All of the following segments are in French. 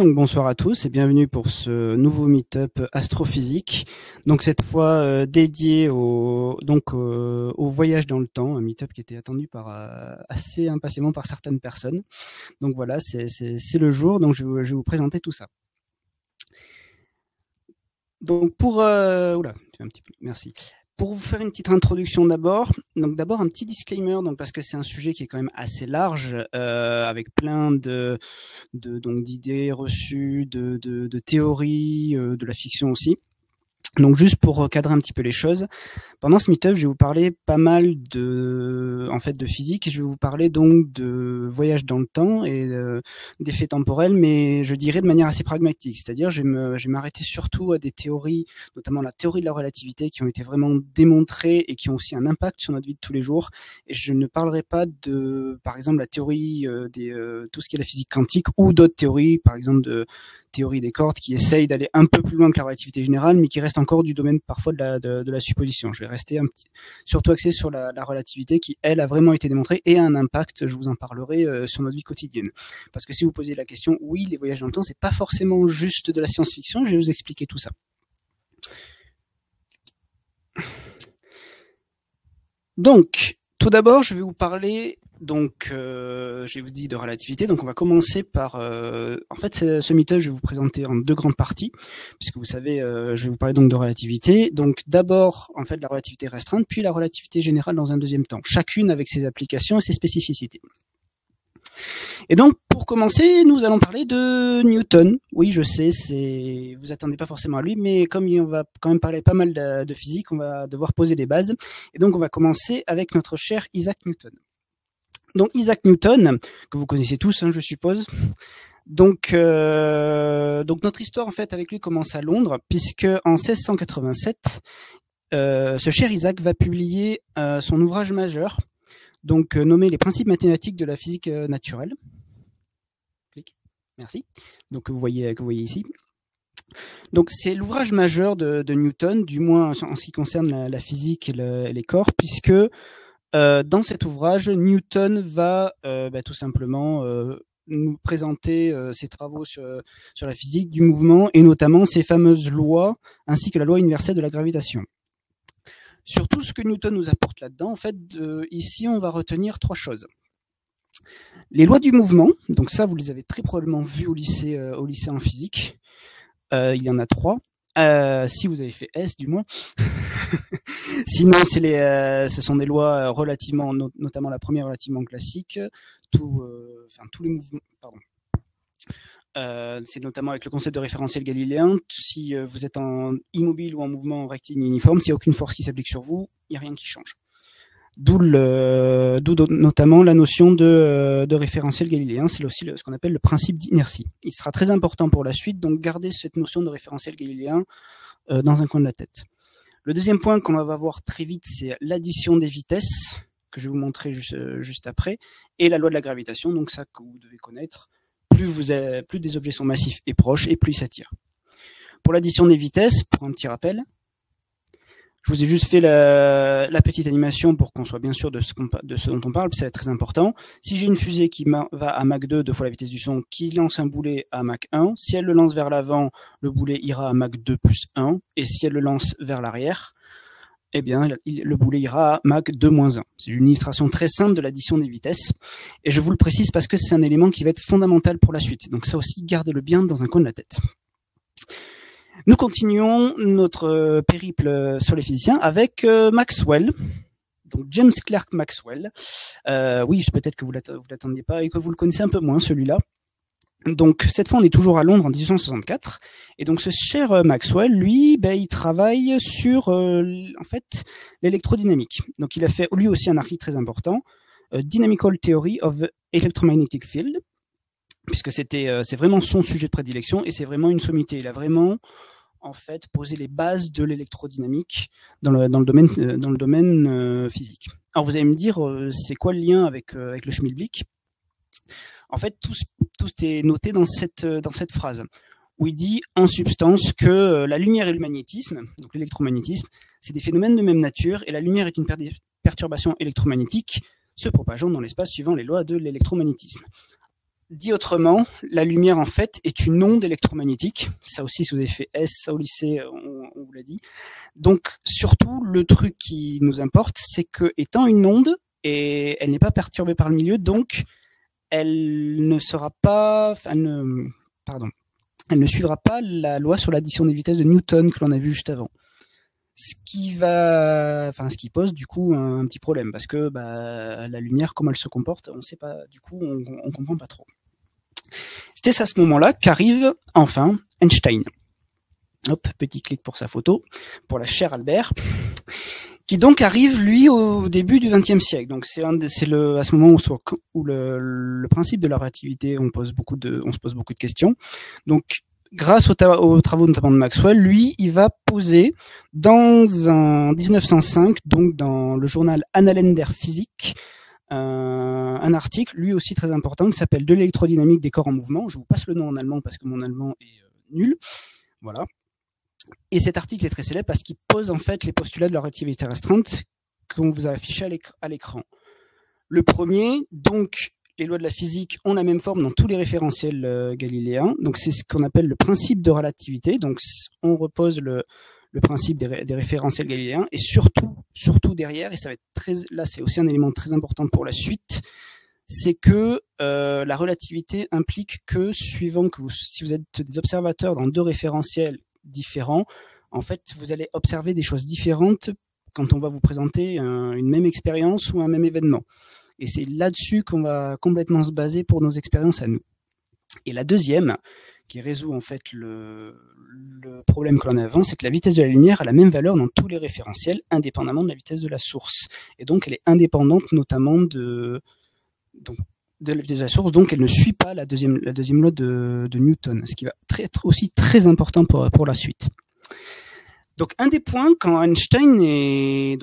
donc bonsoir à tous et bienvenue pour ce nouveau meet-up astrophysique. Donc cette fois dédié au voyage dans le temps, un meet-up qui était attendu assez impatiemment par certaines personnes. Donc voilà, c'est le jour, donc je vais vous présenter tout ça. Donc merci. Pour vous faire une petite introduction d'abord un petit disclaimer, parce que c'est un sujet qui est quand même assez large, avec plein d'idées reçues, de théories, de la fiction aussi. Donc juste pour cadrer un petit peu les choses, pendant ce meet-up, je vais vous parler pas mal de physique. Je vais vous parler donc de voyage dans le temps et d'effets temporels, mais je dirais de manière assez pragmatique. C'est-à-dire, je vais m'arrêter surtout à des théories, notamment la théorie de la relativité, qui ont été vraiment démontrées et qui ont aussi un impact sur notre vie de tous les jours. Et je ne parlerai pas de, par exemple, la théorie tout ce qui est la physique quantique ou d'autres théories, par exemple de théorie des cordes qui essaye d'aller un peu plus loin que la relativité générale, mais qui reste encore du domaine parfois de la supposition. Je vais rester surtout axé sur la relativité qui, elle, a vraiment été démontrée et a un impact, je vous en parlerai, sur notre vie quotidienne. Parce que si vous posez la question, oui, les voyages dans le temps, c'est pas forcément juste de la science-fiction, je vais vous expliquer tout ça. Donc, tout d'abord, je vais vous parler je vous dis de relativité. Donc, on va commencer par... en fait, ce meet-up, je vais vous présenter en deux grandes parties, puisque vous savez, je vais vous parler donc de relativité. Donc, d'abord, en fait, la relativité restreinte, puis la relativité générale dans un deuxième temps, chacune avec ses applications et ses spécificités. Et donc, pour commencer, nous allons parler de Newton. Oui, je sais, vous attendez pas forcément à lui, mais comme on va quand même parler pas mal de physique, on va devoir poser des bases. Et donc, on va commencer avec notre cher Isaac Newton. Donc, Isaac Newton, que vous connaissez tous, je suppose. Donc notre histoire, en fait, avec lui commence à Londres, puisque en 1687, ce cher Isaac va publier son ouvrage majeur, nommé Les principes mathématiques de la physique naturelle. Clic. Merci. Donc que vous voyez ici. Donc c'est l'ouvrage majeur de Newton, du moins en ce qui concerne la physique et les corps, puisque dans cet ouvrage, Newton va tout simplement nous présenter ses travaux sur la physique du mouvement et notamment ses fameuses lois ainsi que la loi universelle de la gravitation. Sur tout ce que Newton nous apporte là-dedans, en fait, ici, on va retenir trois choses. Les lois du mouvement, donc ça, vous les avez très probablement vues au lycée en physique. Il y en a trois. Si vous avez fait S, du moins. Sinon, ce sont des lois relativement, notamment la première relativement classique, tous les mouvements. Pardon. C'est notamment avec le concept de référentiel galiléen. Si vous êtes immobile ou en mouvement rectiligne uniforme, s'il n'y a aucune force qui s'applique sur vous, il n'y a rien qui change. D'où notamment la notion de référentiel galiléen. C'est aussi ce qu'on appelle le principe d'inertie. Il sera très important pour la suite, donc gardez cette notion de référentiel galiléen dans un coin de la tête. Le deuxième point qu'on va voir très vite, c'est l'addition des vitesses, que je vais vous montrer juste après, et la loi de la gravitation, donc ça que vous devez connaître. Plus des objets sont massifs et proches, et plus ils s'attirent. Pour l'addition des vitesses, pour un petit rappel, je vous ai juste fait la petite animation pour qu'on soit bien sûr de ce dont on parle, c'est très important. Si j'ai une fusée qui va à Mach 2, deux fois la vitesse du son, qui lance un boulet à Mach 1, si elle le lance vers l'avant, le boulet ira à Mach 2 plus 1, et si elle le lance vers l'arrière, eh bien, le boulet ira à Mach 2 moins 1. C'est une illustration très simple de l'addition des vitesses, et je vous le précise parce que c'est un élément qui va être fondamental pour la suite. Donc ça aussi, gardez-le bien dans un coin de la tête. Nous continuons notre périple sur les physiciens avec Maxwell, donc James Clerk Maxwell. Oui, peut-être que vous l'attendiez pas et que vous le connaissez un peu moins, celui-là. Donc cette fois, on est toujours à Londres en 1864. Et donc ce cher Maxwell, lui, il travaille sur en fait l'électrodynamique. Donc il a fait lui aussi un article très important, Dynamical Theory of the Electromagnetic Field, puisque c'est vraiment son sujet de prédilection et c'est vraiment une sommité. Il a vraiment en fait poser les bases de l'électrodynamique dans le domaine physique. Alors vous allez me dire, c'est quoi le lien avec le Schmidblick? En fait, tout est noté dans cette phrase, où il dit en substance que la lumière et le magnétisme, donc l'électromagnétisme, c'est des phénomènes de même nature, et la lumière est une perturbation électromagnétique se propageant dans l'espace suivant les lois de l'électromagnétisme. Dit autrement, la lumière en fait est une onde électromagnétique. Ça aussi, si vous avez fait S au lycée, on vous l'a dit. Donc surtout, le truc qui nous importe, c'est que étant une onde, et elle n'est pas perturbée par le milieu, donc elle ne sera pas, elle ne suivra pas la loi sur l'addition des vitesses de Newton que l'on a vu juste avant. Ce qui pose du coup un petit problème, parce que la lumière, comment elle se comporte, on sait pas, du coup on comprend pas trop. C'était à ce moment-là qu'arrive enfin Einstein. Hop, petit clic pour sa photo, pour la chère Albert, qui donc arrive lui au début du XXe siècle. Donc c'est à ce moment où le principe de la relativité, on se pose beaucoup de questions. Donc grâce aux travaux notamment de Maxwell, lui, il va poser en 1905, donc dans le journal Annalen der Physik, un article, lui aussi très important, qui s'appelle De l'électrodynamique des corps en mouvement. Je vous passe le nom en allemand parce que mon allemand est nul. Voilà. Et cet article est très célèbre parce qu'il pose en fait les postulats de la relativité restreinte qu'on vous a affichés à l'écran. Le premier, donc, les lois de la physique ont la même forme dans tous les référentiels galiléens. Donc c'est ce qu'on appelle le principe de relativité. Donc on repose le principe des référentiels galiléens, et surtout derrière, et ça va être là c'est aussi un élément très important pour la suite, c'est que la relativité implique que suivant que si vous êtes des observateurs dans deux référentiels différents, en fait vous allez observer des choses différentes quand on va vous présenter une même expérience ou un même événement. Et c'est là-dessus qu'on va complètement se baser pour nos expériences à nous. Et la deuxième, qui résout en fait le problème que l'on a avant, c'est que la vitesse de la lumière a la même valeur dans tous les référentiels, indépendamment de la vitesse de la source. Et donc elle est indépendante notamment de la vitesse de la source, donc elle ne suit pas la deuxième loi de Newton, ce qui va être aussi très important pour la suite. Donc un des points, quand Einstein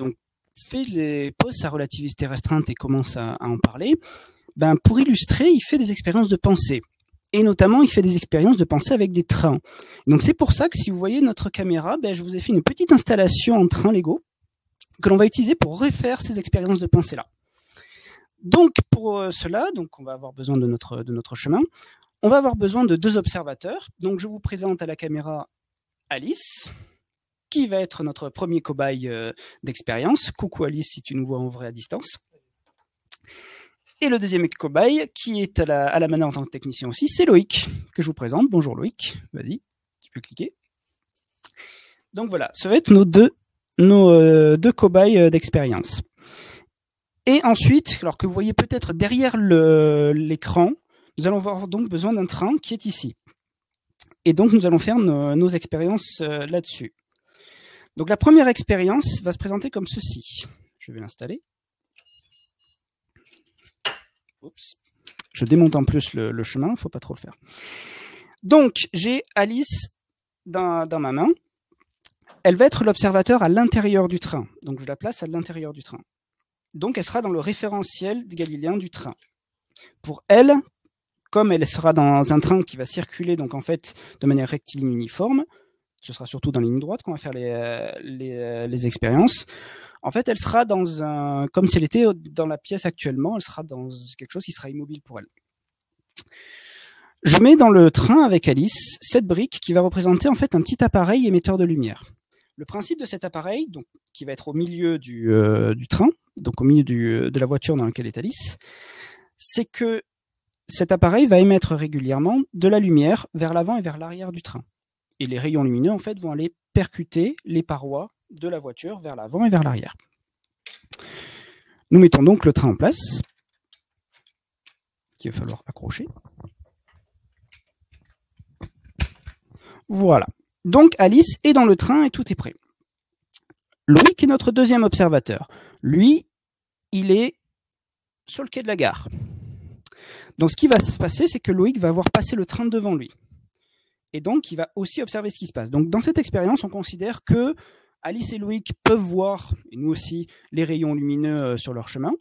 pose sa relativité restreinte et commence à en parler, pour illustrer, il fait des expériences de pensée. Et notamment, il fait des expériences de pensée avec des trains. Donc c'est pour ça que si vous voyez notre caméra, je vous ai fait une petite installation en train Lego que l'on va utiliser pour refaire ces expériences de pensée-là. Donc pour cela, on va avoir besoin de notre chemin. On va avoir besoin de deux observateurs. Donc je vous présente à la caméra Alice, qui va être notre premier cobaye d'expérience. Coucou Alice, si tu nous vois en vrai à distance. Et le deuxième cobaye, qui est à la manœuvre en tant que technicien aussi, c'est Loïc, que je vous présente. Bonjour Loïc, vas-y, tu peux cliquer. Donc voilà, ça va être nos deux cobayes d'expérience. Et ensuite, alors que vous voyez peut-être derrière l'écran, nous allons avoir donc besoin d'un train qui est ici. Et donc nous allons faire nos expériences là-dessus. Donc la première expérience va se présenter comme ceci. Je vais l'installer. Oups. Je démonte en plus le chemin, il ne faut pas trop le faire. Donc j'ai Alice dans ma main. Elle va être l'observateur à l'intérieur du train. Donc je la place à l'intérieur du train. Donc elle sera dans le référentiel galiléen du train. Pour elle, comme elle sera dans un train qui va circuler donc en fait de manière rectiligne uniforme, ce sera surtout dans la ligne droite qu'on va faire les expériences. En fait, elle sera comme si elle était dans la pièce actuellement, elle sera dans quelque chose qui sera immobile pour elle. Je mets dans le train avec Alice cette brique qui va représenter en fait un petit appareil émetteur de lumière. Le principe de cet appareil, donc, qui va être au milieu du train, donc au milieu de la voiture dans laquelle est Alice, c'est que cet appareil va émettre régulièrement de la lumière vers l'avant et vers l'arrière du train. Et les rayons lumineux en fait vont aller percuter les parois de la voiture vers l'avant et vers l'arrière. Nous mettons donc le train en place, qu'il va falloir accrocher. Voilà. Donc Alice est dans le train et tout est prêt. Loïc est notre deuxième observateur. Lui, il est sur le quai de la gare. Donc ce qui va se passer, c'est que Loïc va voir passer le train devant lui. Et donc il va aussi observer ce qui se passe. Donc dans cette expérience, on considère que Alice et Loïc peuvent voir, et nous aussi, les rayons lumineux sur leur chemin,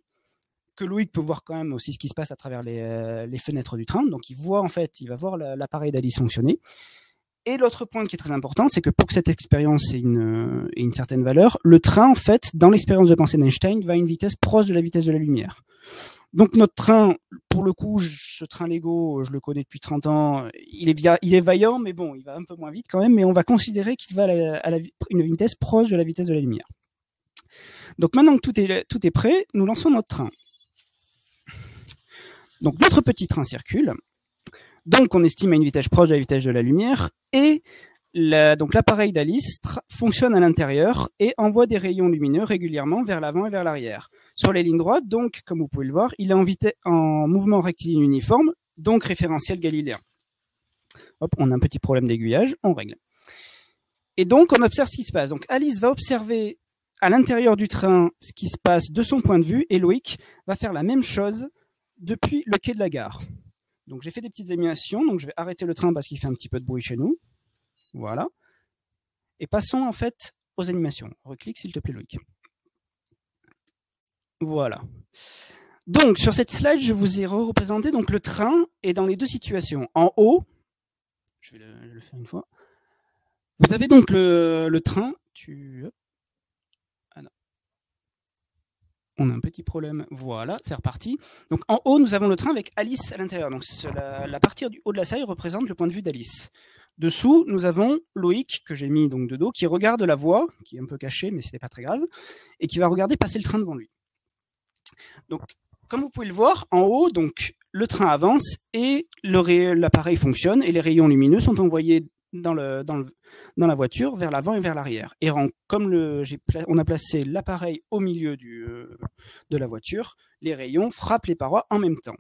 que Loïc peut voir quand même aussi ce qui se passe à travers les fenêtres du train. Donc il va voir l'appareil d'Alice fonctionner. Et l'autre point qui est très important, c'est que pour que cette expérience ait une certaine valeur, le train, en fait, dans l'expérience de pensée d'Einstein, va à une vitesse proche de la vitesse de la lumière. Donc notre train, pour le coup, ce train Lego, je le connais depuis 30 ans, il est vaillant, mais bon, il va un peu moins vite quand même, mais on va considérer qu'il va à une vitesse proche de la vitesse de la lumière. Donc maintenant que tout est prêt, nous lançons notre train. Donc notre petit train circule, donc on estime à une vitesse proche de la vitesse de la lumière, et donc l'appareil d'Alice fonctionne à l'intérieur et envoie des rayons lumineux régulièrement vers l'avant et vers l'arrière. Sur les lignes droites, donc, comme vous pouvez le voir, il est en mouvement rectiligne uniforme, donc référentiel galiléen. Hop, on a un petit problème d'aiguillage, on règle. Et donc, on observe ce qui se passe. Donc, Alice va observer à l'intérieur du train ce qui se passe de son point de vue, et Loïc va faire la même chose depuis le quai de la gare. Donc, j'ai fait des petites animations, donc je vais arrêter le train parce qu'il fait un petit peu de bruit chez nous. Voilà. Et passons en fait aux animations. Reclique s'il te plaît Loïc. Voilà. Donc sur cette slide, je vous ai représenté donc le train est dans les deux situations. En haut, je vais le faire une fois. Vous avez donc le train. Ah non. On a un petit problème. Voilà, c'est reparti. Donc en haut, nous avons le train avec Alice à l'intérieur. Donc la partie du haut de la salle représente le point de vue d'Alice. Dessous, nous avons Loïc, que j'ai mis donc de dos, qui regarde la voie, qui est un peu cachée, mais ce n'est pas très grave, et qui va regarder passer le train devant lui. Donc, comme vous pouvez le voir, en haut, donc, le train avance et l'appareil fonctionne, et les rayons lumineux sont envoyés dans la voiture vers l'avant et vers l'arrière. Et comme on a placé l'appareil au milieu de la voiture, les rayons frappent les parois en même temps.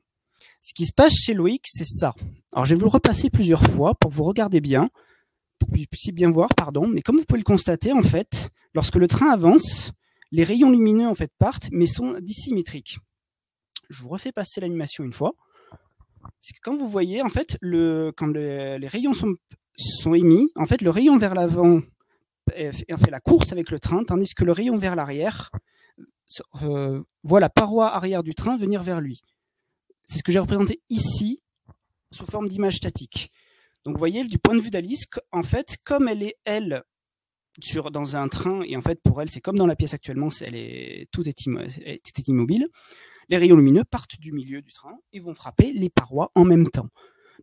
Ce qui se passe chez Loïc, c'est ça. Alors, je vais vous le repasser plusieurs fois pour que vous regardiez bien, pour que vous puissiez bien voir, pardon. Mais comme vous pouvez le constater, en fait, lorsque le train avance, les rayons lumineux en fait partent, mais sont dissymétriques. Je vous refais passer l'animation une fois. Parce que quand vous voyez, en fait, quand les rayons sont émis, en fait, le rayon vers l'avant fait la course avec le train, tandis que le rayon vers l'arrière voit la paroi arrière du train venir vers lui. C'est ce que j'ai représenté ici, sous forme d'image statique. Donc vous voyez, du point de vue d'Alice, en fait, comme elle est, dans un train, et en fait, pour elle, c'est comme dans la pièce actuellement, tout est immobile, les rayons lumineux partent du milieu du train et vont frapper les parois en même temps.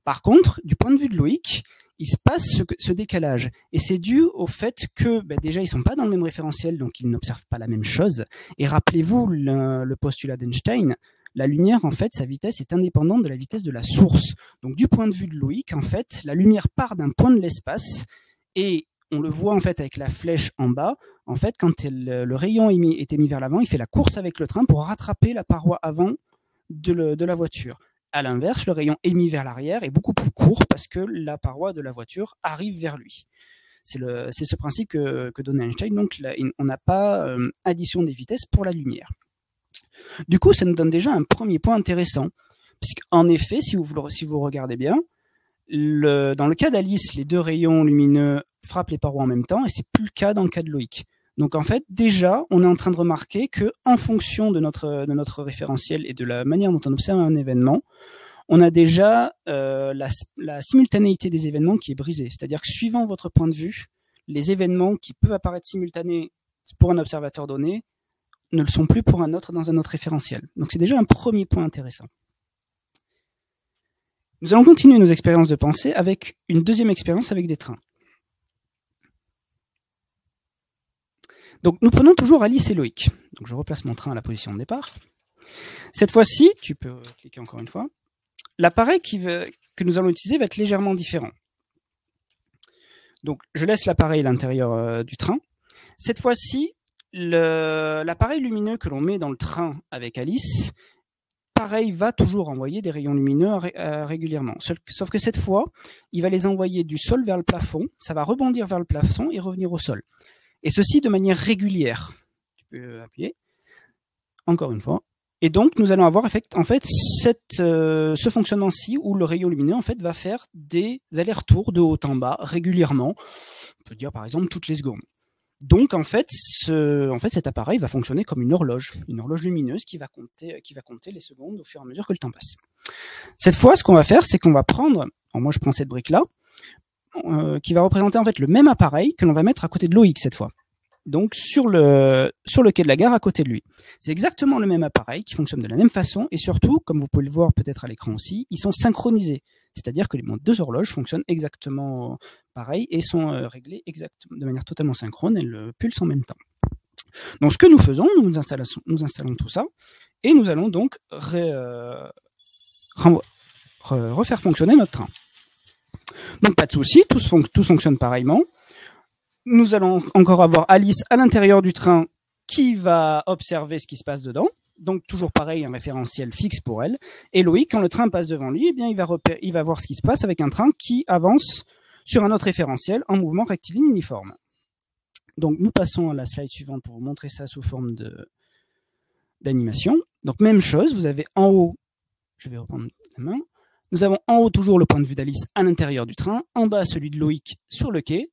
Par contre, du point de vue de Loïc, il se passe ce décalage. Et c'est dû au fait que, déjà, ils ne sont pas dans le même référentiel, donc ils n'observent pas la même chose. Et rappelez-vous le postulat d'Einstein, la lumière, en fait, sa vitesse est indépendante de la vitesse de la source. Donc, du point de vue de Loïc, en fait, la lumière part d'un point de l'espace et on le voit en fait avec la flèche en bas. En fait, quand le rayon est émis vers l'avant, il fait la course avec le train pour rattraper la paroi avant de la voiture. À l'inverse, le rayon émis vers l'arrière est beaucoup plus court parce que la paroi de la voiture arrive vers lui. C'est ce principe que donne Einstein. Donc, là, on n'a pas addition des vitesses pour la lumière. Du coup, ça nous donne déjà un premier point intéressant. Puisqu'en effet, si vous regardez bien, dans le cas d'Alice, les deux rayons lumineux frappent les parois en même temps, et c'est plus le cas dans le cas de Loïc. Donc en fait, déjà, on est en train de remarquer que, en fonction de notre référentiel et de la manière dont on observe un événement, on a déjà la simultanéité des événements qui est brisée. C'est-à-dire que suivant votre point de vue, les événements qui peuvent apparaître simultanés pour un observateur donné ne le sont plus pour un autre dans un autre référentiel. Donc c'est déjà un premier point intéressant. Nous allons continuer nos expériences de pensée avec une deuxième expérience avec des trains. Donc nous prenons toujours Alice et Loïc. Donc je replace mon train à la position de départ. Cette fois-ci, tu peux cliquer encore une fois, l'appareil que nous allons utiliser va être légèrement différent. Donc je laisse l'appareil à l'intérieur du train. Cette fois-ci, l'appareil lumineux que l'on met dans le train avec Alice, pareil, va toujours envoyer des rayons lumineux régulièrement. Sauf que cette fois, il va les envoyer du sol vers le plafond, ça va rebondir vers le plafond et revenir au sol. Et ceci de manière régulière. Tu peux appuyer. Encore une fois. Et donc, nous allons avoir en fait ce fonctionnement-ci où le rayon lumineux en fait, va faire des allers-retours de haut en bas régulièrement. On peut dire par exemple toutes les secondes. Donc, en fait, cet appareil va fonctionner comme une horloge lumineuse qui va compter les secondes au fur et à mesure que le temps passe. Cette fois, ce qu'on va faire, c'est qu'on va prendre, alors moi je prends cette brique-là, qui va représenter en fait le même appareil que l'on va mettre à côté de Loïc cette fois. donc sur le quai de la gare à côté de lui. C'est exactement le même appareil qui fonctionne de la même façon et surtout, comme vous pouvez le voir peut-être à l'écran aussi, ils sont synchronisés. C'est-à-dire que les deux horloges fonctionnent exactement pareil et sont réglées de manière totalement synchrone, elles pulsent en même temps. Donc ce que nous faisons, nous installons tout ça et nous allons donc refaire fonctionner notre train. Donc pas de souci, tout fonctionne pareillement. Nous allons encore avoir Alice à l'intérieur du train qui va observer ce qui se passe dedans. Donc toujours pareil, un référentiel fixe pour elle. Et Loïc, quand le train passe devant lui, eh bien, il va voir ce qui se passe avec un train qui avance sur un autre référentiel en mouvement rectiligne uniforme. Donc nous passons à la slide suivante pour vous montrer ça sous forme d'animation. Donc même chose, vous avez en haut, je vais reprendre la main, nous avons en haut toujours le point de vue d'Alice à l'intérieur du train, en bas celui de Loïc sur le quai.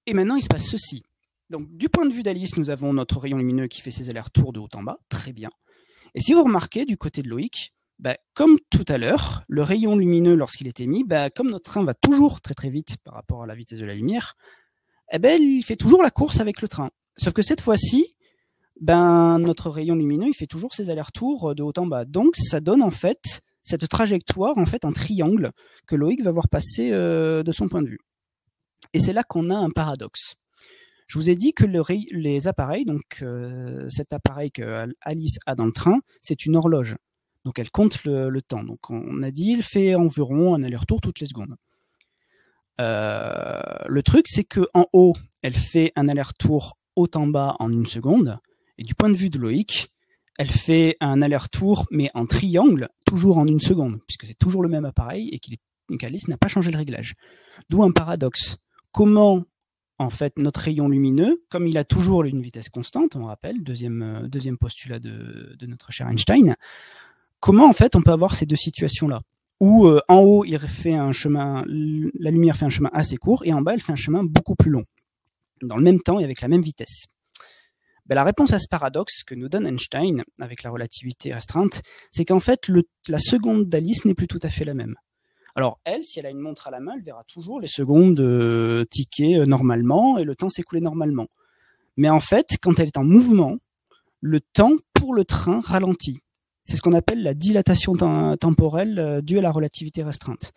Et maintenant il se passe ceci. Donc, du point de vue d'Alice, nous avons notre rayon lumineux qui fait ses allers-retours de haut en bas, très bien. Et si vous remarquez, du côté de Loïc, comme tout à l'heure, le rayon lumineux, lorsqu'il est émis, comme notre train va toujours très très vite par rapport à la vitesse de la lumière, il fait toujours la course avec le train. Sauf que cette fois-ci, notre rayon lumineux, il fait toujours ses allers-retours de haut en bas. Donc, ça donne en fait cette trajectoire, en fait, un triangle que Loïc va voir passer de son point de vue. Et c'est là qu'on a un paradoxe. Je vous ai dit que les appareils, donc cet appareil que Alice a dans le train, c'est une horloge. Donc elle compte le temps. Donc on a dit, il fait environ un aller-retour toutes les secondes. Le truc, c'est qu'en haut, elle fait un aller-retour haut en bas en 1 seconde. Et du point de vue de Loïc, elle fait un aller-retour, mais en triangle, toujours en 1 seconde, puisque c'est toujours le même appareil et qu'Alice n'a pas changé le réglage. D'où un paradoxe. Comment en fait, notre rayon lumineux, comme il a toujours une vitesse constante, on rappelle, deuxième postulat de notre cher Einstein, comment en fait on peut avoir ces deux situations-là où en haut il fait un chemin, la lumière fait un chemin assez court et en bas elle fait un chemin beaucoup plus long, dans le même temps et avec la même vitesse. La réponse à ce paradoxe que nous donne Einstein avec la relativité restreinte, c'est qu'en fait la seconde d'Alice n'est plus tout à fait la même. Alors elle, si elle a une montre à la main, elle verra toujours les secondes ticker normalement et le temps s'écouler normalement. Mais en fait, quand elle est en mouvement, le temps pour le train ralentit. C'est ce qu'on appelle la dilatation temporelle due à la relativité restreinte.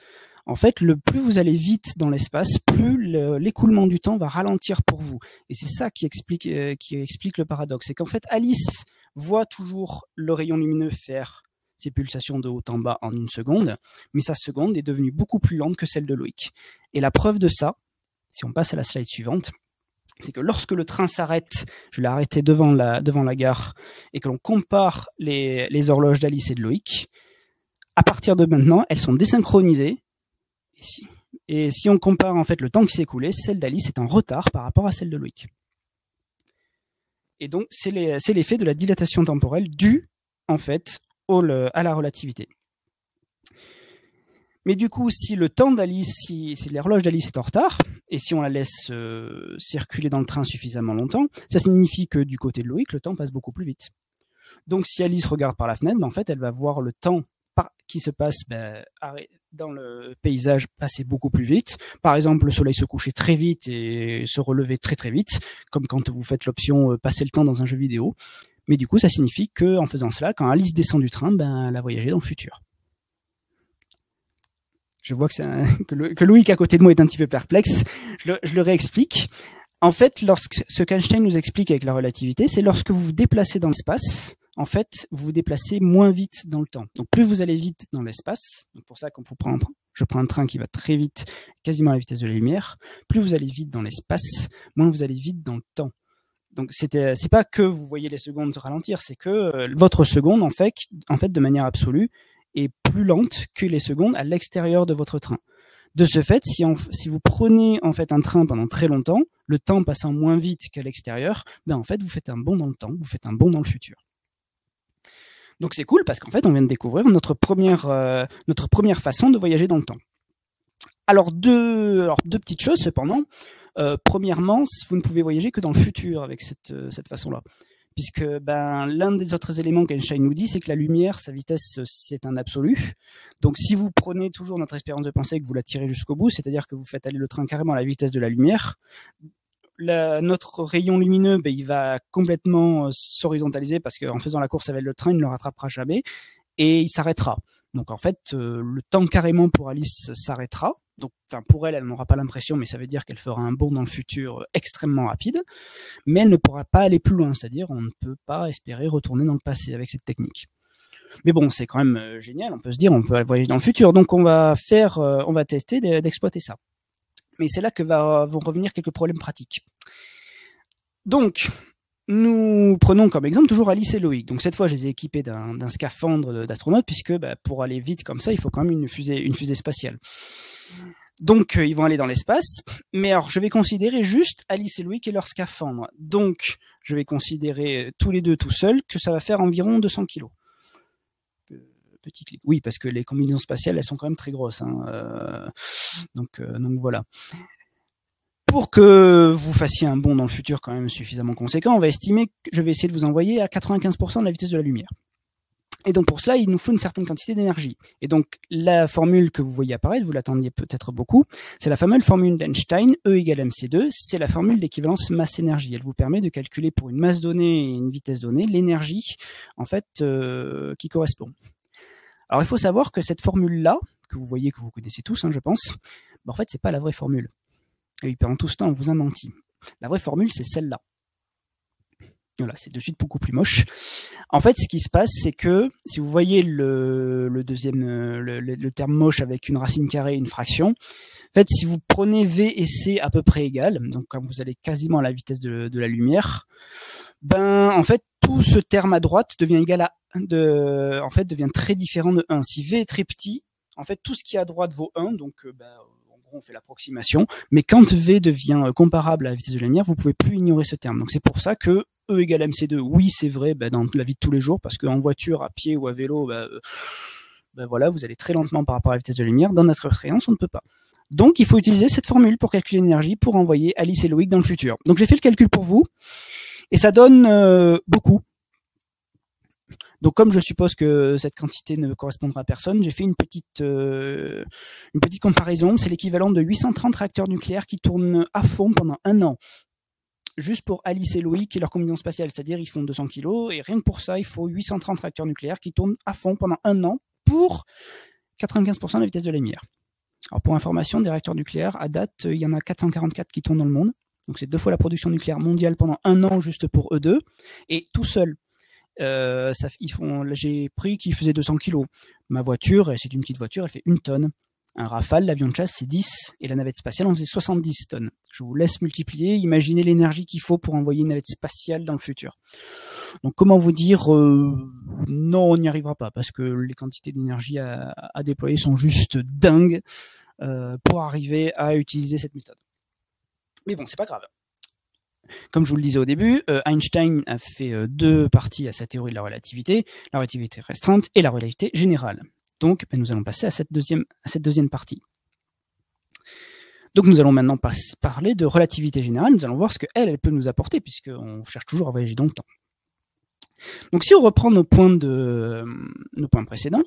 En fait, plus vous allez vite dans l'espace, plus l'écoulement du temps va ralentir pour vous. Et c'est ça qui explique le paradoxe. C'est qu'en fait, Alice voit toujours le rayon lumineux faire ses pulsations de haut en bas en 1 seconde, mais sa seconde est devenue beaucoup plus lente que celle de Loïc. Et la preuve de ça, si on passe à la slide suivante, c'est que lorsque le train s'arrête, je l'ai arrêté devant la gare, et que l'on compare les horloges d'Alice et de Loïc, à partir de maintenant, elles sont désynchronisées, et si on compare en fait le temps qui s'est écoulé, celle d'Alice est en retard par rapport à celle de Loïc. Et donc, c'est l'effet de la dilatation temporelle due, en fait, à la relativité. Mais du coup, si le temps d'Alice, si l'horloge d'Alice est en retard, et si on la laisse circuler dans le train suffisamment longtemps, ça signifie que du côté de Loïc, le temps passe beaucoup plus vite. Donc si Alice regarde par la fenêtre, en fait, elle va voir le temps qui se passe dans le paysage passer beaucoup plus vite. Par exemple, le soleil se coucher très vite et se relever très très vite, comme quand vous faites l'option passer le temps dans un jeu vidéo. Mais du coup, ça signifie qu'en faisant cela, quand Alice descend du train, elle a voyagé dans le futur. Je vois que Loïc à côté de moi est un petit peu perplexe. Je le réexplique. En fait, ce qu'Einstein nous explique avec la relativité, c'est lorsque vous vous déplacez dans l'espace, en fait, vous vous déplacez moins vite dans le temps. Donc, plus vous allez vite dans l'espace, donc pour ça, quand je prends un train qui va très vite, quasiment à la vitesse de la lumière, plus vous allez vite dans l'espace, moins vous allez vite dans le temps. Donc, c'est pas que vous voyez les secondes ralentir, c'est que votre seconde, en fait, de manière absolue, est plus lente que les secondes à l'extérieur de votre train. De ce fait, si vous prenez en fait un train pendant très longtemps, le temps passant moins vite qu'à l'extérieur, en fait, vous faites un bond dans le temps, vous faites un bond dans le futur. Donc c'est cool parce qu'en fait, on vient de découvrir notre première façon de voyager dans le temps. Alors deux petites choses cependant. Premièrement, vous ne pouvez voyager que dans le futur avec cette façon-là. Puisque l'un des autres éléments qu'Einstein nous dit, c'est que la lumière, sa vitesse, c'est un absolu. Donc si vous prenez toujours notre espérance de pensée et que vous la tirez jusqu'au bout, c'est-à-dire que vous faites aller le train carrément à la vitesse de la lumière, notre rayon lumineux, ben, il va complètement s'horizontaliser parce qu'en faisant la course avec le train, il ne le rattrapera jamais et il s'arrêtera. Donc en fait, le temps carrément pour Alice s'arrêtera. Donc, enfin, pour elle, elle n'aura pas l'impression, mais ça veut dire qu'elle fera un bond dans le futur extrêmement rapide. Mais elle ne pourra pas aller plus loin, c'est-à-dire on ne peut pas espérer retourner dans le passé avec cette technique. Mais bon, c'est quand même génial. On peut se dire, on peut voyager dans le futur. Donc on va tester d'exploiter ça. Mais c'est là que vont revenir quelques problèmes pratiques. Donc, nous prenons comme exemple toujours Alice et Loïc. Donc cette fois, je les ai équipés d'un scaphandre d'astronaute, puisque pour aller vite comme ça, il faut quand même une fusée spatiale. Donc ils vont aller dans l'espace, mais alors je vais considérer juste Alice et Loïc et leur scaphandre. Donc je vais considérer tous les deux tout seuls que ça va faire environ 200 kg. Petit clic. Oui, parce que les combinaisons spatiales, elles sont quand même très grosses. Hein. Donc voilà. Pour que vous fassiez un bond dans le futur quand même suffisamment conséquent, on va estimer que je vais essayer de vous envoyer à 95% de la vitesse de la lumière. Et donc pour cela, il nous faut une certaine quantité d'énergie. Et donc la formule que vous voyez apparaître, vous l'attendiez peut-être beaucoup, c'est la fameuse formule d'Einstein, E égale mc2, c'est la formule d'équivalence masse-énergie. Elle vous permet de calculer pour une masse donnée et une vitesse donnée l'énergie en fait qui correspond. Alors il faut savoir que cette formule-là, que vous voyez, que vous connaissez tous, hein, je pense, en fait c'est pas la vraie formule. Et pendant tout ce temps, on vous a menti. La vraie formule, c'est celle-là. Voilà, c'est de suite beaucoup plus moche. En fait, ce qui se passe, c'est que si vous voyez le terme moche avec une racine carrée et une fraction, en fait, si vous prenez V et C à peu près égales, donc quand vous allez quasiment à la vitesse de la lumière, en fait, tout ce terme à droite devient égal à devient très différent de 1. Si V est très petit, en fait, tout ce qui est à droite vaut 1, donc on fait l'approximation, mais quand V devient comparable à la vitesse de la lumière, vous ne pouvez plus ignorer ce terme. Donc c'est pour ça que E égale mc2, oui c'est vrai dans la vie de tous les jours, parce qu'en voiture, à pied ou à vélo, voilà, vous allez très lentement par rapport à la vitesse de la lumière. Dans notre expérience, on ne peut pas. Donc il faut utiliser cette formule pour calculer l'énergie pour envoyer Alice et Loïc dans le futur. Donc j'ai fait le calcul pour vous, et ça donne beaucoup. Donc comme je suppose que cette quantité ne correspondra à personne, j'ai fait une petite comparaison. C'est l'équivalent de 830 réacteurs nucléaires qui tournent à fond pendant 1 an. Juste pour Alice et Loïc et leur combinaison spatiale, c'est-à-dire ils font 200 kg, et rien que pour ça, il faut 830 réacteurs nucléaires qui tournent à fond pendant 1 an pour 95% de la vitesse de la lumière. Alors pour information, des réacteurs nucléaires, à date, il y en a 444 qui tournent dans le monde. Donc c'est 2 fois la production nucléaire mondiale pendant 1 an juste pour eux deux. Et tout seul, j'ai pris qui faisait 200 kg. Ma voiture, c'est une petite voiture, elle fait 1 tonne. Un Rafale, l'avion de chasse, c'est 10, et la navette spatiale en faisait 70 tonnes. Je vous laisse multiplier, imaginez l'énergie qu'il faut pour envoyer une navette spatiale dans le futur. Donc comment vous dire, non, on n'y arrivera pas, parce que les quantités d'énergie à déployer sont juste dingues pour arriver à utiliser cette méthode. Mais bon, c'est pas grave. Comme je vous le disais au début, Einstein a fait 2 parties à sa théorie de la relativité restreinte et la relativité générale. Donc, nous allons passer à cette deuxième partie. Donc, nous allons maintenant parler de relativité générale. Nous allons voir ce qu'elle peut nous apporter, puisqu'on cherche toujours à voyager dans le temps. Donc, si on reprend nos points précédents,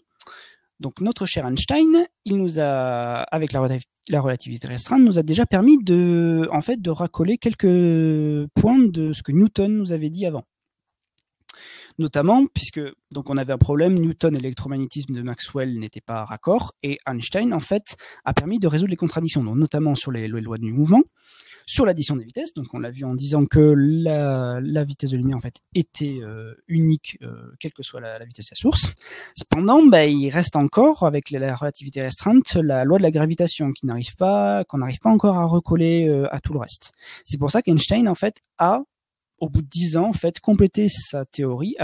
donc notre cher Einstein, il nous a, avec la relativité restreinte, nous a déjà permis de racoler quelques points de ce que Newton nous avait dit avant. Notamment, puisque donc on avait un problème, Newton et l'électromagnétisme de Maxwell n'étaient pas raccord, et Einstein, en fait, a permis de résoudre les contradictions, donc notamment sur les lois du mouvement, sur l'addition des vitesses, donc on l'a vu en disant que la vitesse de lumière, en fait, était unique, quelle que soit la vitesse de la source. Cependant, il reste encore, avec la relativité restreinte, la loi de la gravitation, qu'on n'arrive pas encore à recoller à tout le reste. C'est pour ça qu'Einstein, en fait, au bout de 10 ans, en fait, complété sa théorie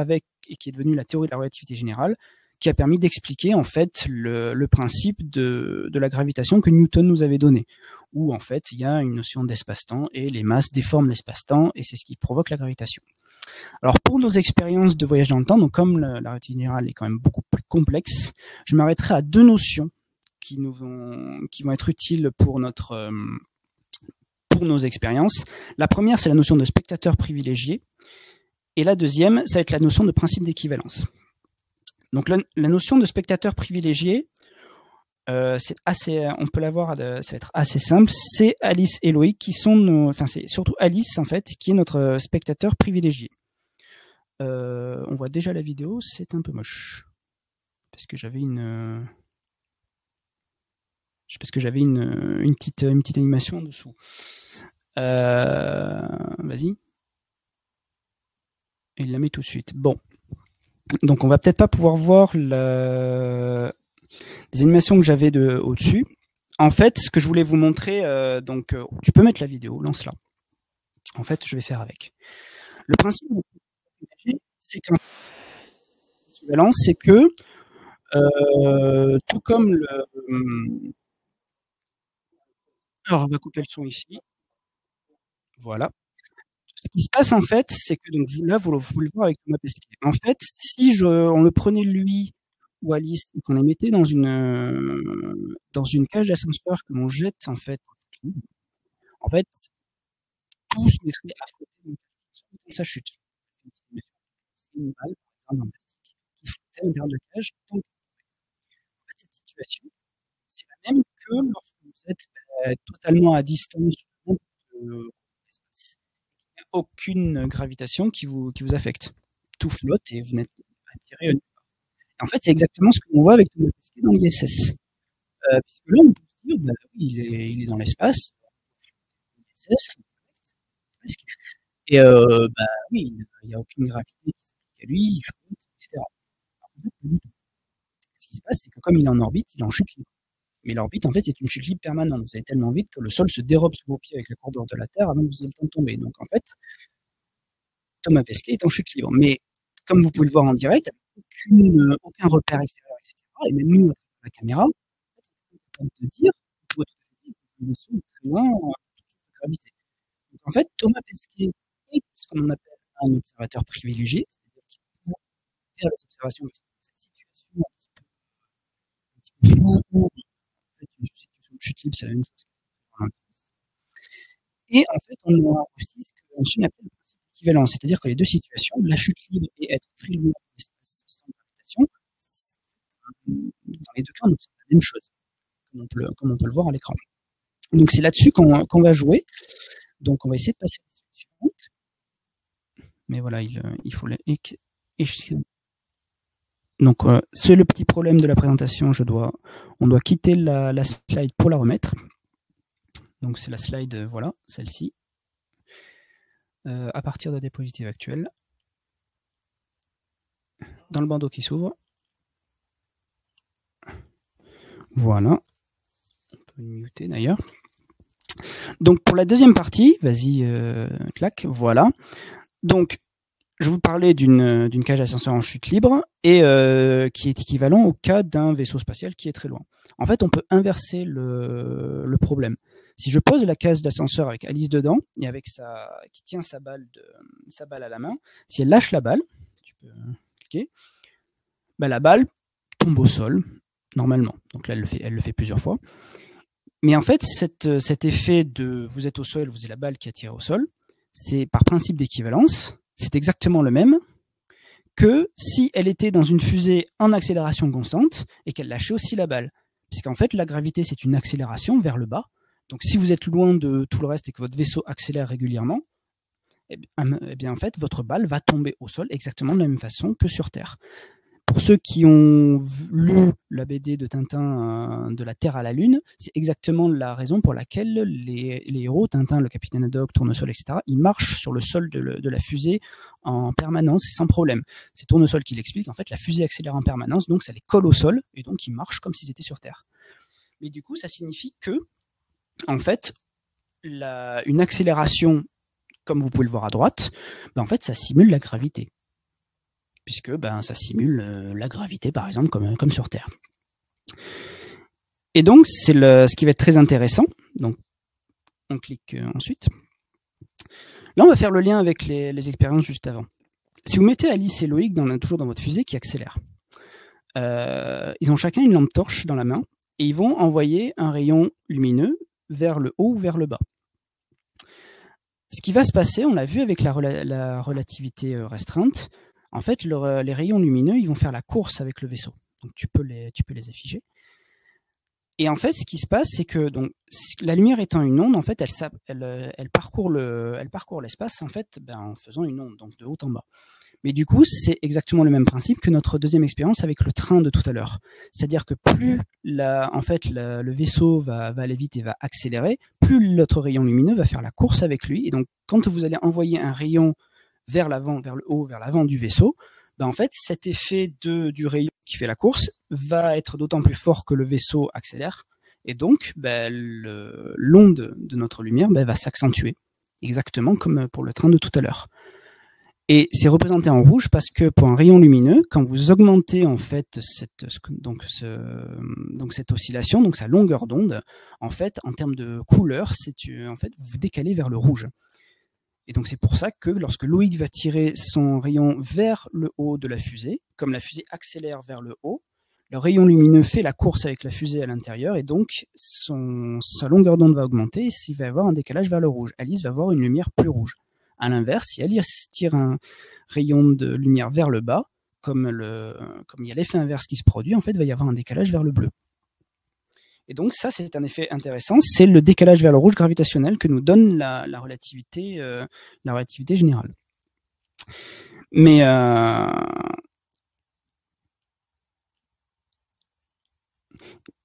et qui est devenue la théorie de la relativité générale, qui a permis d'expliquer, en fait, le principe de la gravitation que Newton nous avait donné, où, en fait, il y a une notion d'espace-temps et les masses déforment l'espace-temps et c'est ce qui provoque la gravitation. Alors, pour nos expériences de voyage dans le temps, donc comme la relativité générale est quand même beaucoup plus complexe, je m'arrêterai à 2 notions qui vont être utiles pour nos expériences. La première, c'est la notion de spectateur privilégié, et la deuxième, ça va être la notion de principe d'équivalence. Donc la notion de spectateur privilégié, c'est assez, on peut l'avoir, ça va être assez simple. C'est Alice et Loïc qui sont enfin c'est surtout Alice en fait qui est notre spectateur privilégié. On voit déjà la vidéo, c'est un peu moche parce que j'avais une petite animation en dessous. Vas-y. Et il la met tout de suite. Bon. Donc on va peut-être pas pouvoir voir les animations que j'avais au-dessus. En fait, ce que je voulais vous montrer, tu peux mettre la vidéo, lance-la. En fait, je vais faire avec. Le principe de c'est qu'un équivalent, c'est que tout comme le... Alors, on va couper le son ici. Voilà. Ce qui se passe, en fait, c'est que donc, là, vous le voir avec Thomas Pesquet. En fait, si on le prenait lui ou Alice et qu'on les mettait dans une cage d'ascenseur que l'on jette, en fait, tout se mettrait à flotter dans sa chute. C'est une balle, par exemple, en plastique, qui flottait à l'intérieur de la cage. Donc, en fait, cette situation, c'est la même que lorsque vous êtes totalement à distance de l'espace. Il n'y a aucune gravitation qui vous affecte. Tout flotte et vous n'êtes attiré nulle part. En fait, c'est exactement ce que l'on voit avec Thomas Pesquet dans l'ISS. Puisque là, on peut se dire, bah, oui, il est dans l'espace, l'ISS, presque. Et bah oui, il n'y a aucune gravité qui s'applique à lui, il flotte, etc. Ce qui se passe, c'est que comme il est en orbite, il est en chute libre. Mais l'orbite, en fait, c'est une chute libre permanente. Vous allez tellement vite que le sol se dérobe sous vos pieds avec la courbure de la Terre avant que vous ayez le temps de tomber. Donc, en fait, Thomas Pesquet est en chute libre. Mais comme vous pouvez le voir en direct, aucun repère extérieur, etc. Et même nous, avec la caméra, on peut dire, on peut dire que nous sommes très loin de la gravité. Donc, en fait, Thomas Pesquet est ce qu'on appelle un observateur privilégié, c'est-à-dire qu'il peut faire les observations de cette situation un petit peu floue. En fait, une situation de chute libre, c'est la même chose. Et en fait, on a aussi ce qu'on appelle le principe d'équivalence, c'est-à-dire que les deux situations, la chute libre et être très loin de l'espace sans gravitation, dans les deux cas, on observe la même chose, comme on peut le voir à l'écran. Donc c'est là-dessus qu'on va jouer. Donc on va essayer de passer à la suivante. Mais voilà, il faut donc c'est le petit problème de la présentation. On doit quitter la slide pour la remettre. Donc c'est la slide, voilà, celle-ci. À partir de la diapositive actuelle. Dans le bandeau qui s'ouvre. Voilà. On peut le muter d'ailleurs. Donc pour la deuxième partie, vas-y, clac, voilà. Donc je vous parlais d'une cage d'ascenseur en chute libre et qui est équivalent au cas d'un vaisseau spatial qui est très loin. En fait, on peut inverser le problème. Si je pose la cage d'ascenseur avec Alice dedans et avec qui tient sa balle à la main, si elle lâche la balle, tu peux cliquer, bah, la balle tombe au sol normalement. Donc là, elle le fait plusieurs fois. Mais en fait, cet effet de vous êtes au sol, vous avez la balle qui est tirée au sol, c'est par principe d'équivalence, c'est exactement le même que si elle était dans une fusée en accélération constante et qu'elle lâchait aussi la balle. Puisqu'en fait, la gravité, c'est une accélération vers le bas. Donc si vous êtes loin de tout le reste et que votre vaisseau accélère régulièrement, eh bien en fait, votre balle va tomber au sol exactement de la même façon que sur Terre. Pour ceux qui ont lu la BD de Tintin de la Terre à la Lune, c'est exactement la raison pour laquelle les héros, Tintin, le capitaine Haddock, Tournesol, etc., ils marchent sur le sol de la fusée en permanence et sans problème. C'est Tournesol qui l'explique, en fait, la fusée accélère en permanence, donc ça les colle au sol, et donc ils marchent comme s'ils étaient sur Terre. Mais du coup, ça signifie que, en fait, une accélération, comme vous pouvez le voir à droite, en fait, ça simule la gravité. Puisque ça simule la gravité, par exemple, comme sur Terre. Et donc, c'est ce qui va être très intéressant. Donc, on clique ensuite. Là, on va faire le lien avec les expériences juste avant. Si vous mettez Alice et Loïc toujours dans votre fusée qui accélère, ils ont chacun une lampe torche dans la main et ils vont envoyer un rayon lumineux vers le haut ou vers le bas. Ce qui va se passer, on l'a vu avec la relativité restreinte, en fait, les rayons lumineux, ils vont faire la course avec le vaisseau. Donc tu peux les afficher. Et en fait, ce qui se passe, c'est que donc la lumière étant une onde, en fait, elle parcourt l'espace en fait, en faisant une onde, donc de haut en bas. Mais du coup, c'est exactement le même principe que notre deuxième expérience avec le train de tout à l'heure. C'est-à-dire que plus le vaisseau va aller vite et va accélérer, plus l'autre rayon lumineux va faire la course avec lui. Et donc, quand vous allez envoyer un rayon vers l'avant, vers le haut, vers l'avant du vaisseau, en fait, cet effet du rayon qui fait la course va être d'autant plus fort que le vaisseau accélère. Et donc, l'onde de notre lumière va s'accentuer, exactement comme pour le train de tout à l'heure. Et c'est représenté en rouge parce que pour un rayon lumineux, quand vous augmentez en fait cette oscillation, donc sa longueur d'onde, en fait, en termes de couleur, en fait, vous vous décalez vers le rouge. Et donc c'est pour ça que lorsque Loïc va tirer son rayon vers le haut de la fusée, comme la fusée accélère vers le haut, le rayon lumineux fait la course avec la fusée à l'intérieur et donc sa longueur d'onde va augmenter et il va y avoir un décalage vers le rouge. Alice va avoir une lumière plus rouge. À l'inverse, si Alice tire un rayon de lumière vers le bas, comme il y a l'effet inverse qui se produit, en fait, il va y avoir un décalage vers le bleu. Et donc ça, c'est un effet intéressant, c'est le décalage vers le rouge gravitationnel que nous donne la relativité générale. Mais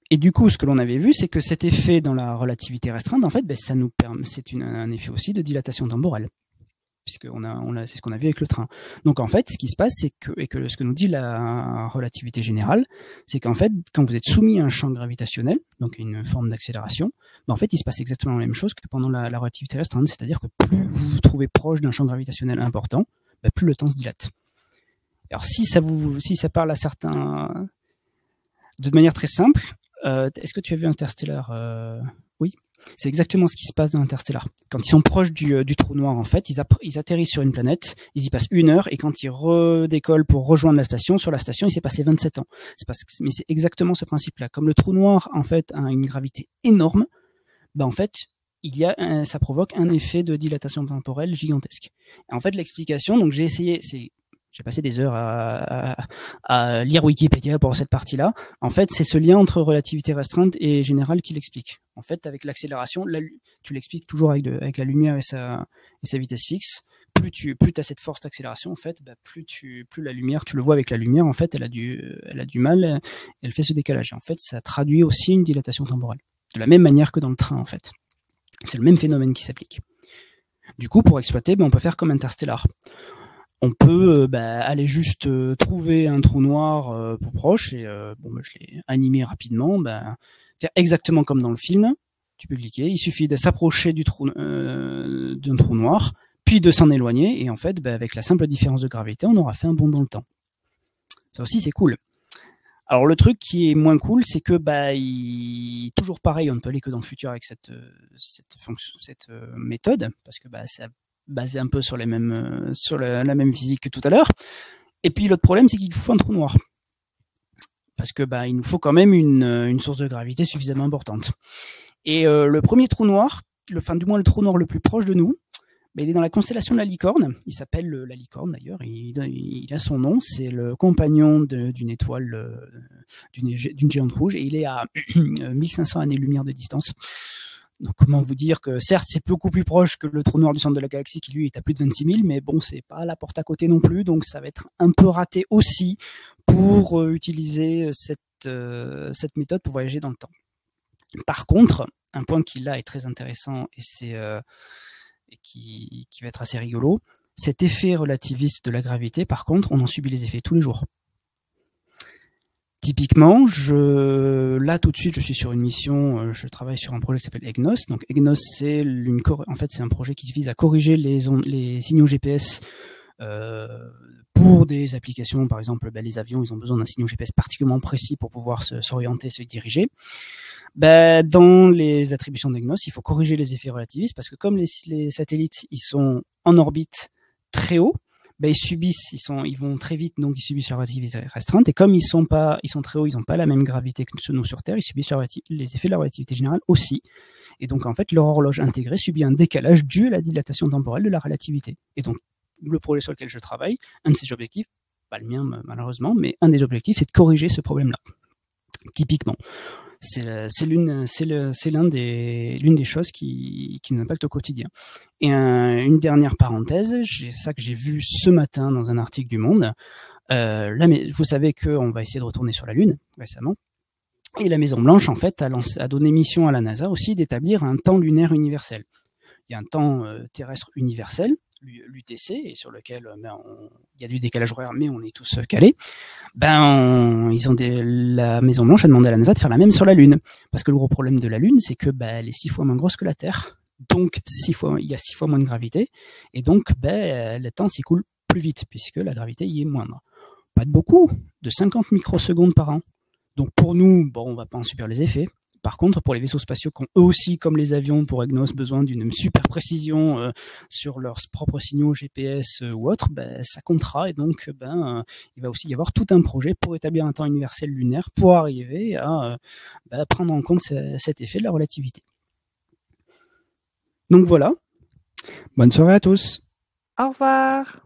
et du coup, ce que l'on avait vu, c'est que cet effet dans la relativité restreinte, en fait, ça nous permet, c'est un effet aussi de dilatation temporelle, puisque c'est ce qu'on a vu avec le train. Donc en fait, ce qui se passe, c'est que ce que nous dit la relativité générale, c'est qu'en fait, quand vous êtes soumis à un champ gravitationnel, donc une forme d'accélération, en fait, il se passe exactement la même chose que pendant la relativité restreinte, c'est-à-dire que plus vous vous trouvez proche d'un champ gravitationnel important, plus le temps se dilate. Alors si ça parle à certains, de manière très simple, est-ce que tu as vu Interstellar? Oui. C'est exactement ce qui se passe dans Interstellar. Quand ils sont proches du trou noir, en fait, ils atterrissent sur une planète, ils y passent 1 heure, et quand ils redécollent pour rejoindre la station, sur la station, il s'est passé 27 ans. Mais c'est exactement ce principe-là. Comme le trou noir, en fait, a une gravité énorme, en fait, ça provoque un effet de dilatation temporelle gigantesque. Et en fait, l'explication, donc j'ai passé des heures à lire Wikipédia pour cette partie-là. En fait, c'est ce lien entre relativité restreinte et générale qui l'explique. En fait, avec l'accélération, tu l'expliques toujours avec la lumière et sa vitesse fixe. Plus tu as cette force d'accélération, en fait, plus la lumière, tu le vois avec la lumière, en fait, elle a du mal, elle fait ce décalage. Et en fait, ça traduit aussi une dilatation temporelle. De la même manière que dans le train, en fait. C'est le même phénomène qui s'applique. Du coup, pour exploiter, on peut faire comme Interstellar. On peut aller juste trouver un trou noir pour proche et je l'ai animé rapidement, faire exactement comme dans le film. Tu peux cliquer, il suffit de s'approcher d'un trou noir, puis de s'en éloigner et en fait, avec la simple différence de gravité, on aura fait un bond dans le temps. Ça aussi, c'est cool. Alors le truc qui est moins cool, c'est que toujours pareil, on ne peut aller que dans le futur avec cette méthode, parce que c'est basé un peu sur la même physique que tout à l'heure. Et puis l'autre problème, c'est qu'il faut un trou noir. Parce que il nous faut quand même une source de gravité suffisamment importante. Et le premier trou noir, du moins le trou noir le plus proche de nous, il est dans la constellation de la Licorne. Il s'appelle la Licorne d'ailleurs. Il a son nom. C'est le compagnon d'une étoile, d'une géante rouge. Et il est à 1500 années-lumière de distance. Donc comment vous dire que certes c'est beaucoup plus proche que le trou noir du centre de la galaxie qui lui est à plus de 26 000, mais bon c'est pas à la porte à côté non plus, donc ça va être un peu raté aussi pour utiliser cette méthode pour voyager dans le temps. Par contre, un point qui là est très intéressant et qui va être assez rigolo, cet effet relativiste de la gravité, par contre, on en subit les effets tous les jours. Typiquement, là tout de suite, je suis sur une mission, je travaille sur un projet qui s'appelle EGNOS. Donc EGNOS, c'est un projet qui vise à corriger les signaux GPS pour des applications, par exemple, les avions, ils ont besoin d'un signal GPS particulièrement précis pour pouvoir s'orienter, se diriger. Dans les attributions d'EGNOS, il faut corriger les effets relativistes parce que comme les satellites, ils sont en orbite très haut, ils vont très vite, donc ils subissent la relativité restreinte. Et comme ils sont très hauts, ils n'ont pas la même gravité que nous sur Terre, ils subissent les effets de la relativité générale aussi. Et donc en fait, leur horloge intégrée subit un décalage dû à la dilatation temporelle de la relativité. Et donc le projet sur lequel je travaille, un de ses objectifs, pas le mien malheureusement, mais un des objectifs, c'est de corriger ce problème-là. Typiquement, c'est l'une des choses qui nous impacte au quotidien. Et une dernière parenthèse, ça que j'ai vu ce matin dans un article du Monde. Vous savez qu'on va essayer de retourner sur la Lune récemment. Et la Maison Blanche, en fait, a donné mission à la NASA aussi d'établir un temps lunaire universel. Il y a un temps terrestre universel, l'UTC, et sur lequel il y a du décalage horaire, mais on est tous calés. La Maison Blanche a demandé à la NASA de faire la même sur la Lune. Parce que le gros problème de la Lune, c'est que elle est 6 fois moins grosse que la Terre. Donc, il y a 6 fois moins de gravité. Et donc, le temps s'écoule plus vite, puisque la gravité y est moindre. Pas de beaucoup, de 50 microsecondes par an. Donc pour nous, on va pas en subir les effets. Par contre, pour les vaisseaux spatiaux qui ont eux aussi, comme les avions pour EGNOS, besoin d'une super précision sur leurs propres signaux GPS ou autres, ça comptera. Et donc, il va aussi y avoir tout un projet pour établir un temps universel lunaire pour arriver à prendre en compte cet effet de la relativité. Donc voilà. Bonne soirée à tous. Au revoir.